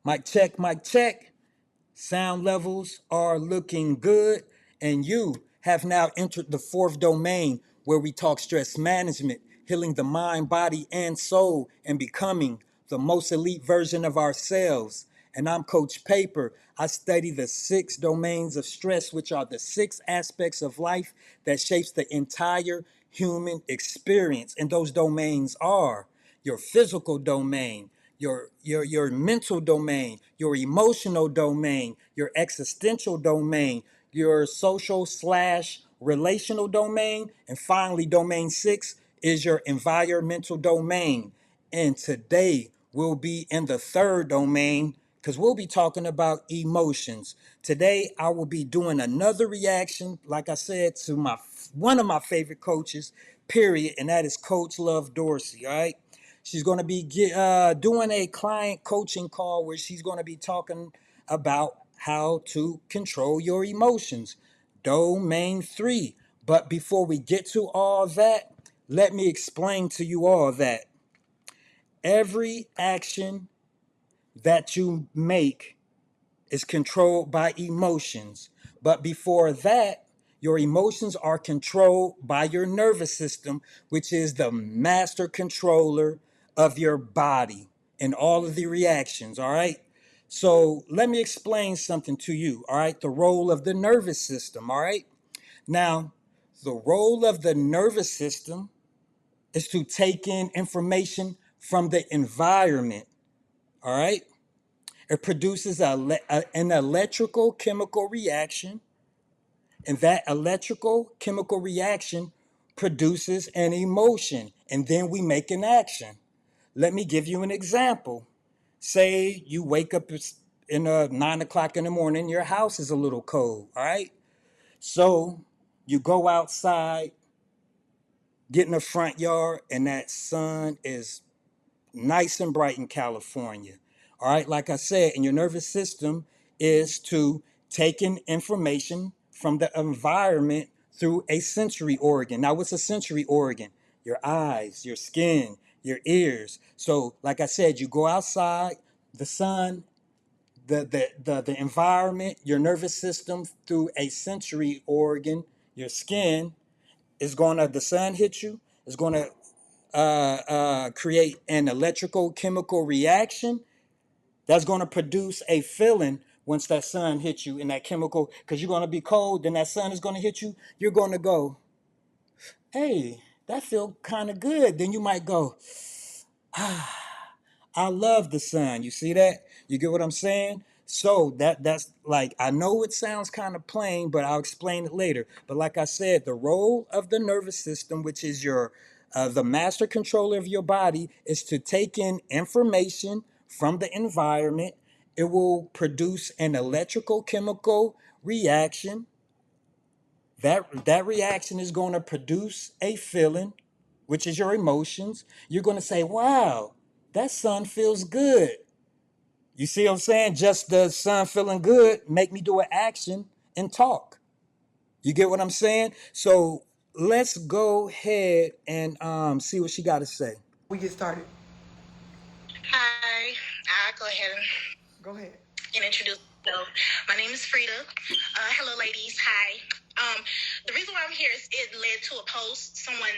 Mic check, mic check. Sound levels are looking good, and you have now entered the fourth domain where we talk stress management, healing the mind, body, and soul, and becoming the most elite version of ourselves. And I'm Coach Paper. I study the six domains of stress, which are the six aspects of life that shapes the entire human experience. And those domains are your physical domain, your mental domain, your emotional domain, your existential domain, your social slash relational domain, and finally, domain six is your environmental domain. And today we'll be in the third domain because we'll be talking about emotions. Today I will be doing another reaction, like I said, to my one of my favorite coaches, period, and that is Coach Love Dorsey. All right. She's going to be doing a client coaching call where she's going to be talking about how to control your emotions. Domain three. But before we get to all that, let me explain to you all that every action that you make is controlled by emotions. But before that, your emotions are controlled by your nervous system, which is the master controller of your body and all of the reactions. All right. So let me explain something to you. All right. The role of the nervous system. All right. Now, the role of the nervous system is to take in information from the environment. All right. It produces an electrical chemical reaction, and that electrical chemical reaction produces an emotion, and then we make an action. Let me give you an example. Say you wake up in 9 o'clock in the morning, your house is a little cold, all right? So you go outside, get in the front yard, and that sun is nice and bright in California. All right, like I said, and your nervous system is to take in information from the environment through a sensory organ. Now, what's a sensory organ? Your eyes, your skin, your ears. So, like I said, you go outside, the sun, the environment, your nervous system through a sensory organ, your skin is gonna, the sun hits you, is gonna create an electrical chemical reaction that's going to produce a feeling once that sun hits you in that chemical, because you're going to be cold, then that sun is going to hit you. You're going to go, hey, that feel kind of good. Then you might go, I love the sun. You see that? You get what I'm saying? So that's like, I know it sounds kind of plain, but I'll explain it later. But like I said, the role of the nervous system, which is your the master controller of your body, is to take in information from the environment. It will produce an electrical chemical reaction. That reaction is going to produce a feeling, which is your emotions. You're going to say, wow, that sun feels good. You see what I'm saying? Just the sun feeling good make me do an action and talk. You get what I'm saying? So let's go ahead and see what she got to say. We get started. Hi, I'll go ahead Go ahead. and introduce myself. My name is Frida. Hello, ladies. Hi. The reason why I'm here is it led to a post. Someone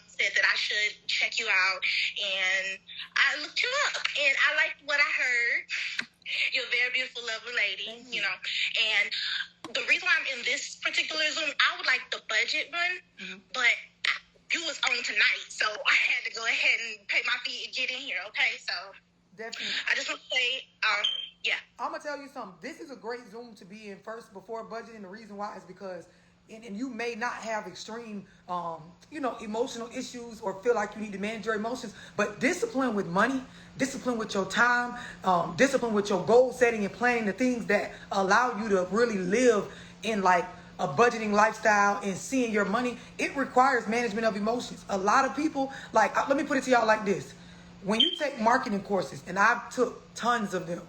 said that I should check you out, and I looked you up, and I liked what I heard. You're a very beautiful, lovely lady, you know. And the reason why I'm in this particular Zoom, I would like the budget one, but you was on tonight, so I had to go ahead and pay my fee and get in here, okay? So Definitely. I just want to say, yeah. I'm gonna tell you something. This is a great Zoom to be in first before budgeting. The reason why is because, and you may not have extreme, emotional issues or feel like you need to manage your emotions, but discipline with money, discipline with your time, discipline with your goal setting and planning, the things that allow you to really live in like a budgeting lifestyle and seeing your money. It requires management of emotions. A lot of people, like, let me put it to y'all like this. When you take marketing courses, and I've took tons of them,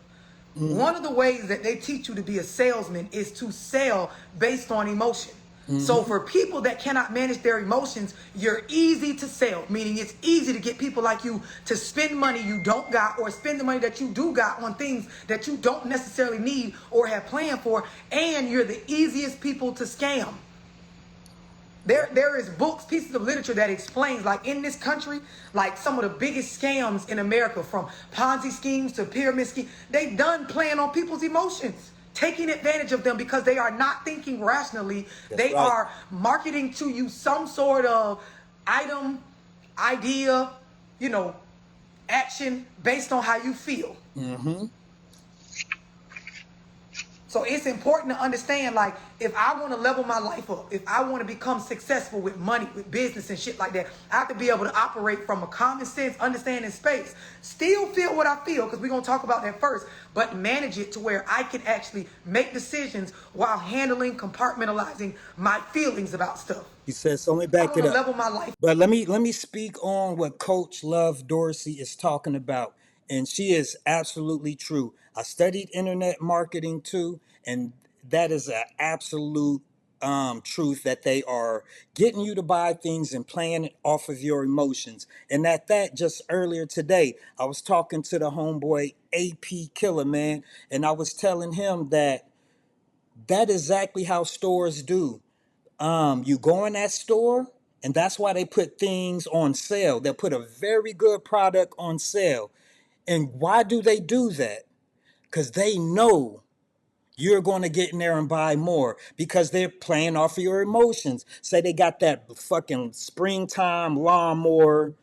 one of the ways that they teach you to be a salesman is to sell based on emotion. So for people that cannot manage their emotions, you're easy to sell, meaning it's easy to get people like you to spend money you don't got or spend the money that you do got on things that you don't necessarily need or have planned for, and you're the easiest people to scam. There is books, pieces of literature that explains, like in this country, like some of the biggest scams in America, from Ponzi schemes to pyramid schemes, they done playing on people's emotions, taking advantage of them because they are not thinking rationally. That's They right. are marketing to you some sort of item, idea, you know, action based on how you feel. So it's important to understand, like, if I want to level my life up, if I want to become successful with money, with business and shit like that, I have to be able to operate from a common sense, understanding space. Still feel what I feel, because we're going to talk about that first, but manage it to where I can actually make decisions while handling, compartmentalizing my feelings about stuff. He says, so let me I back want it to up. level my life. But let me speak on what Coach Love Dorsey is talking about. And she is absolutely true. I studied internet marketing too, and that is an absolute truth, that they are getting you to buy things and playing it off of your emotions. And that just earlier today, I was talking to the homeboy AP Killer, man, and I was telling him that is exactly how stores do. You go in that store, and that's why they put things on sale. They'll put a very good product on sale. And why do they do that? Because they know you're going to get in there and buy more, because they're playing off of your emotions. Say they got that fucking springtime lawnmower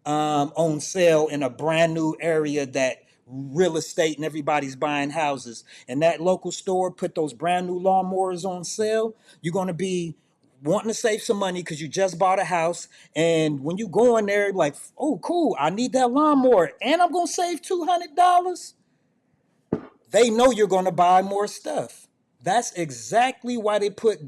on sale in a brand new area, that real estate and everybody's buying houses, and that local store put those brand new lawnmowers on sale. You're going to be wanting to save some money because you just bought a house, and when you go in there, like, oh cool, I need that lawnmower and I'm going to save $200. They know you're going to buy more stuff. That's exactly why they put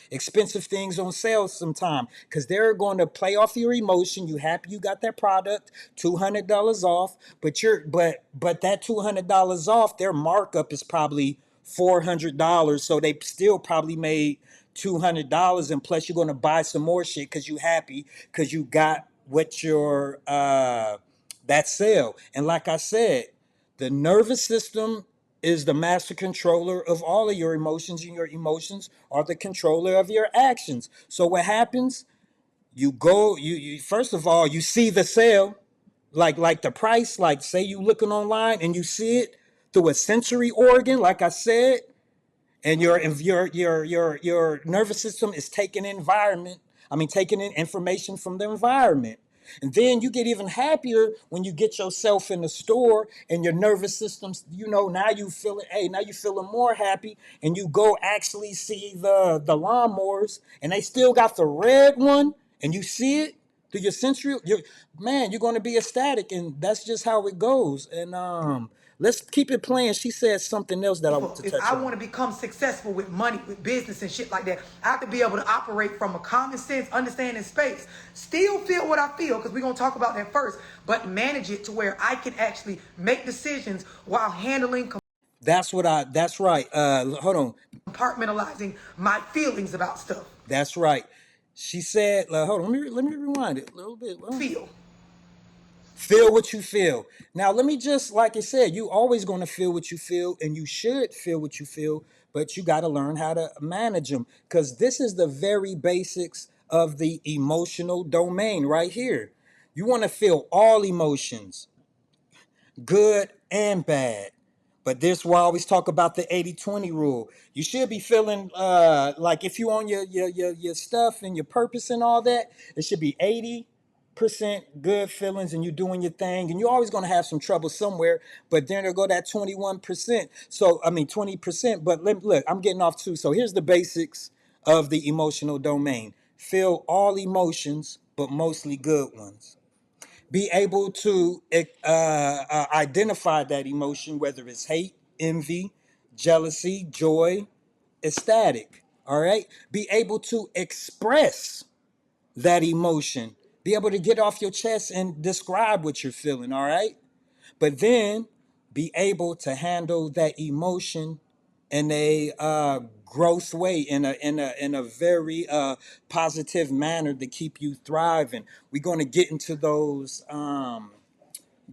expensive things on sale sometime, because they're going to play off your emotion. You happy you got that product, $200 off, but that $200 off, their markup is probably $400, so they still probably made $200, and plus you're going to buy some more shit because you happy because you got what your that sale. And like I said, the nervous system is the master controller of all of your emotions, and your emotions are the controller of your actions. So what happens? You go, you first of all, you see the sale, like the price, like say you looking online and you see it through a sensory organ, like I said, and your nervous system is taking environment. I mean, taking in information from the environment. And then you get even happier when you get yourself in the store and your nervous system's, now you feeling, hey, now you feeling more happy, and you go actually see the lawnmowers, and they still got the red one, and you see it through your sensory, you're going to be ecstatic, and that's just how it goes. And let's keep it playing. She said something else that I want to If touch I on. want to become successful with money, with business and shit like that, I have to be able to operate from a common sense, understanding space. Still feel what I feel, because we're going to talk about that first, but manage it to where I can actually make decisions while handling, That's right. Hold on. compartmentalizing my feelings about stuff. That's right. She said, hold on, let me rewind it a little bit. Feel. Feel what you feel. Now, let me just, like I said, you always going to feel what you feel, and you should feel what you feel, but you got to learn how to manage them, because this is the very basics of the emotional domain right here. You want to feel all emotions, good and bad. But this is why I always talk about the 80-20 rule. You should be feeling like, if you on your stuff and your purpose and all that, it should be 80% good feelings and you doing your thing. And you're always going to have some trouble somewhere, but then there go that 21%. So, I mean, 20%. But look, I'm getting off too. So here's the basics of the emotional domain. Feel all emotions, but mostly good ones. Be able to identify that emotion, whether it's hate, envy, jealousy, joy, ecstatic. All right. Be able to express that emotion. Be able to get off your chest and describe what you're feeling. All right. But then be able to handle that emotion in a growth way, in a very positive manner to keep you thriving. We're going to get into those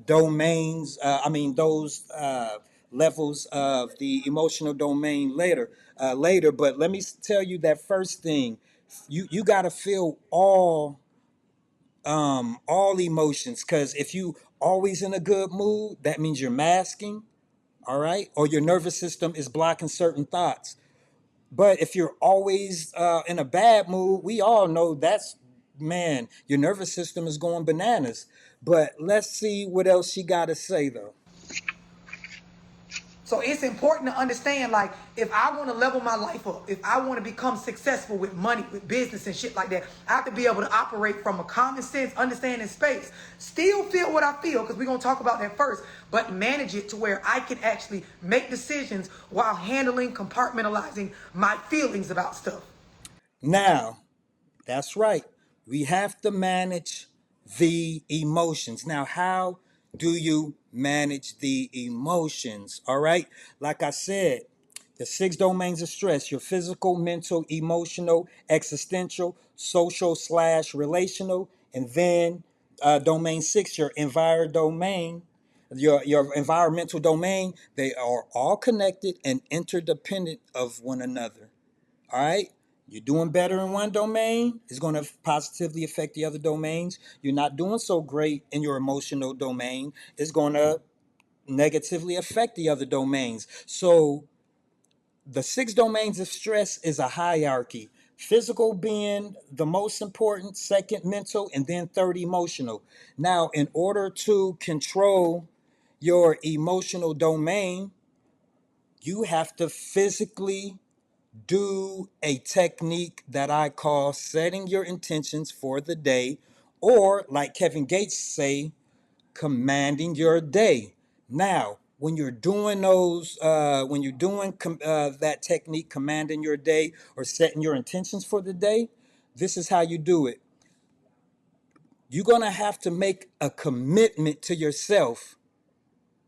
domains. Those levels of the emotional domain later. But let me tell you that first thing, you got to feel all emotions, because if you always in a good mood, that means you're masking, all right, or your nervous system is blocking certain thoughts. But if you're always in a bad mood, we all know that's, man, your nervous system is going bananas. But let's see what else she got to say, though. So it's important to understand, like, if I want to level my life up, if I want to become successful with money, with business and shit like that, I have to be able to operate from a common sense, understanding space. Still feel what I feel, because we're going to talk about that first, but manage it to where I can actually make decisions while handling, compartmentalizing my feelings about stuff. Now, that's right. We have to manage the emotions. Now, how do you manage the emotions? All right. Like I said, the six domains of stress: your physical, mental, emotional, existential, social slash relational, and then domain six, your environment domain. Your environmental domain, they are all connected and interdependent of one another. All right. You're doing better in one domain, it's going to positively affect the other domains. You're not doing so great in your emotional domain, it's going to negatively affect the other domains. So, the six domains of stress is a hierarchy. Physical being the most important, second mental, and then third emotional. Now, in order to control your emotional domain, you have to physically do a technique that I call setting your intentions for the day, or like Kevin Gates say, commanding your day. Now, when you're doing that technique, commanding your day or setting your intentions for the day, this is how you do it. You're gonna have to make a commitment to yourself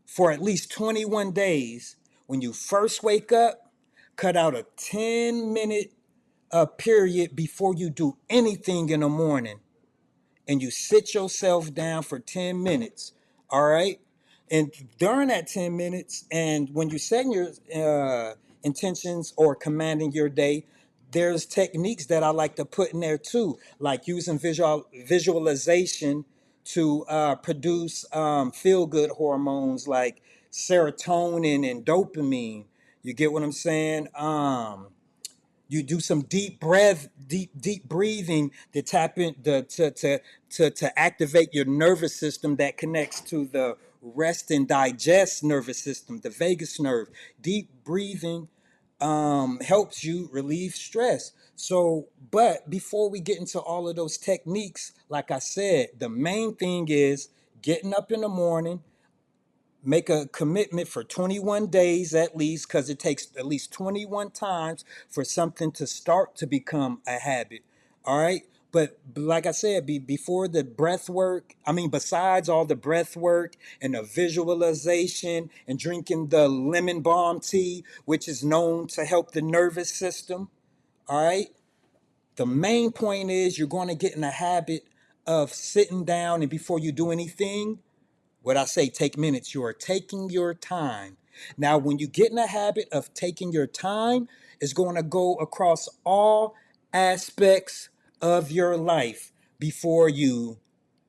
for at least 21 days. When you first wake up, cut out a 10-minute period before you do anything in the morning, and you sit yourself down for 10 minutes. All right. And during that 10 minutes, and when you're setting your intentions or commanding your day, there's techniques that I like to put in there too, like using visualization to produce feel good hormones like serotonin and dopamine. You get what I'm saying? You do some deep breathing to tap in to activate your nervous system that connects to the rest and digest nervous system, the vagus nerve. Deep breathing helps you relieve stress. So, but before we get into all of those techniques, like I said, the main thing is getting up in the morning, make a commitment for 21 days at least, because it takes at least 21 times for something to start to become a habit. All right. But like I said, before the breath work, besides all the breath work and the visualization and drinking the lemon balm tea, which is known to help the nervous system, all right, the main point is you're going to get in the habit of sitting down, and before you do anything, what I say, take minutes. You are taking your time. Now, when you get in the habit of taking your time, it's going to go across all aspects of your life. Before you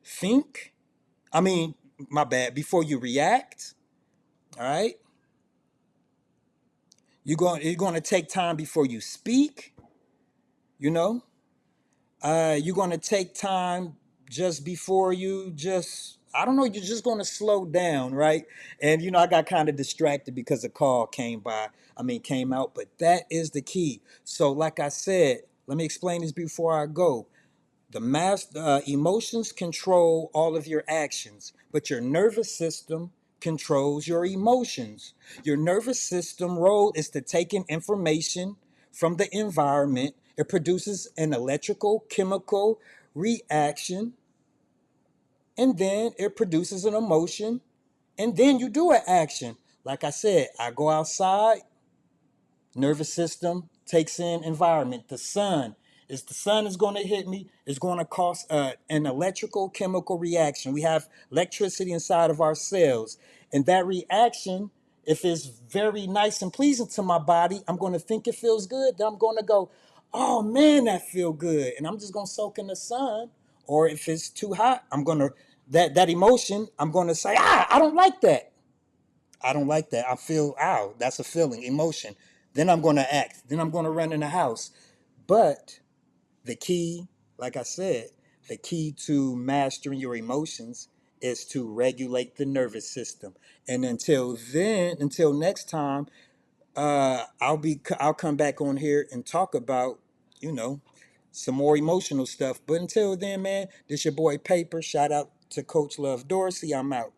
think, my bad, before you react, all right? You're going to take time before you speak, you know? You're going to take time just before you just, I don't know, you're just going to slow down, right? And I got kind of distracted because a call came out, but that is the key. So like I said, let me explain this before I go. The emotions control all of your actions, but your nervous system controls your emotions. Your nervous system role is to take in information from the environment. It produces an electrical chemical reaction, and then it produces an emotion, and then you do an action. Like I said, I go outside, Nervous system takes in environment. The sun. If the sun is going to hit me, it's going to cause an electrical chemical reaction. We have electricity inside of our cells. And that reaction, if it's very nice and pleasing to my body, I'm going to think it feels good. Then I'm going to go, oh man, that feel good. And I'm just going to soak in the sun. Or if it's too hot, I'm going to, that emotion, I'm going to say, I don't like that. I don't like that. I feel, ow, that's a feeling, emotion. Then I'm going to act. Then I'm going to run in the house. But the key, like I said, the key to mastering your emotions is to regulate the nervous system. And until then, until next time, I'll come back on here and talk about, you know, some more emotional stuff. But until then, man, this your boy Paper. Shout out to Coach Love Dorsey. I'm out.